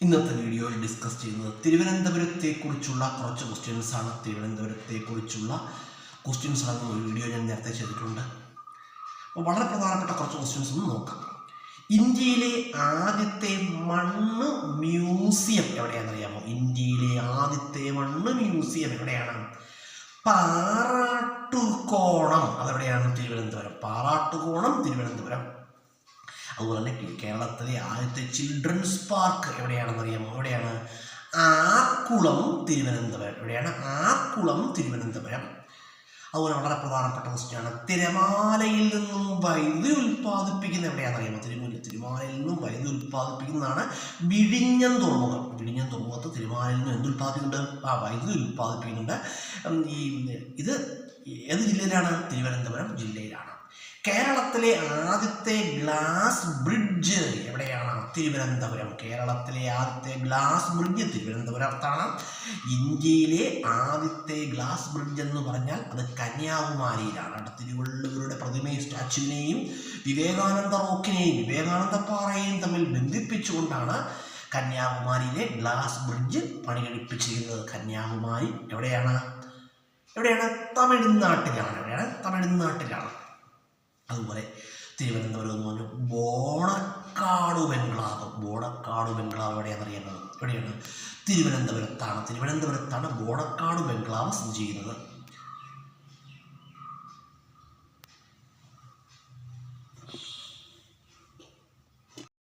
ഇന്നത്തെ വീഡിയോയിൽ ഡിസ്കസ് ചെയ്യുന്നത് തിരുവനന്തപുരത്തെക്കുറിച്ചുള്ള കുറച്ച് ക്വസ്റ്റ്യൻസ് ആണ്. തിരുവനന്തപുരത്തെക്കുറിച്ചുള്ള ക്വസ്റ്റ്യൻസ് ആണ് ഒരു വീഡിയോ ഞാൻ നേരത്തെ ചെയ്തിട്ടുണ്ട്. അപ്പോൾ വളരെ പ്രധാനപ്പെട്ട കുറച്ച് ക്വസ്റ്റ്യൻസ് ഒന്ന് നോക്കാം. ഇന്ത്യയിലെ ആദ്യത്തെ മണ്ണ് മ്യൂസിയം എവിടെയാണെന്നറിയാമോ? ഇന്ത്യയിലെ ആദ്യത്തെ മണ്ണ് മ്യൂസിയം എവിടെയാണ്? പാറാട്ടുകോണം. അതെവിടെയാണ്? തിരുവനന്തപുരം. പാറാട്ടുകോണം, തിരുവനന്തപുരം. അതുപോലെ തന്നെ കേരളത്തിലെ ആദ്യത്തെ ചിൽഡ്രൻസ് പാർക്ക് എവിടെയാണെന്നറിയാമോ? എവിടെയാണ്? ആക്കുളം, തിരുവനന്തപുരം. എവിടെയാണ്? ആക്കുളം, തിരുവനന്തപുരം. അതുപോലെ വളരെ പ്രധാനപ്പെട്ട ക്വസ്റ്റ്യനാണ്, തിരമാലയിൽ നിന്നും വൈദ്യുതി ഉൽപ്പാദിപ്പിക്കുന്ന എവിടെയാണെന്നറിയാമോ? തിരുമാലയിൽ നിന്നും വൈദ്യുതി ഉൽപ്പാദിപ്പിക്കുന്നതാണ് വിഴിഞ്ഞം തുറമുഖം. വിഴിഞ്ഞം തുറമുഖത്ത് തിരുമാലയിൽ നിന്നും എന്തുൽപ്പാദിപ്പിക്കുന്നുണ്ട്? വൈദ്യുതി ഉൽപ്പാദിപ്പിക്കുന്നുണ്ട്. ഇത് ഏത് ജില്ലയിലാണ്? തിരുവനന്തപുരം ജില്ലയിലാണ്. കേരളത്തിലെ ആദ്യത്തെ ഗ്ലാസ് ബ്രിഡ്ജ് എവിടെയാണ്? തിരുവനന്തപുരം. കേരളത്തിലെ ആദ്യത്തെ ഗ്ലാസ് ബ്രിഡ്ജ് തിരുവനന്തപുരത്താണ്. ഇന്ത്യയിലെ ആദ്യത്തെ ഗ്ലാസ് ബ്രിഡ്ജ് എന്ന് പറഞ്ഞാൽ അത് കന്യാകുമാരിയിലാണ്. തിരുവള്ളുവരുടെ പ്രതിമയും സ്റ്റാച്യുവിനെയും വിവേകാനന്ദ റോക്കിനെയും വിവേകാനന്ദ പാറയെയും തമ്മിൽ ബന്ധിപ്പിച്ചുകൊണ്ടാണ് കന്യാകുമാരിയിലെ ഗ്ലാസ് ബ്രിഡ്ജ് പണികഴിപ്പിച്ചിരിക്കുന്നത്. കന്യാകുമാരി എവിടെയാണ്? തമിഴ്നാട്ടിലാണ്. എവിടെയാണ്? തമിഴ്നാട്ടിലാണ്. അതുപോലെ തിരുവനന്തപുരം എന്ന് പറഞ്ഞു ബോണക്കാട് ബംഗ്ലാവ്. ബോണക്കാട് ബംഗ്ലാവ് എവിടെയാണെന്നറിയാമോ? എവിടെയാണ്? തിരുവനന്തപുരത്താണ്. തിരുവനന്തപുരത്താണ് ബോണക്കാട് ബംഗ്ലാവ് സ്ഥിതി ചെയ്യുന്നത്.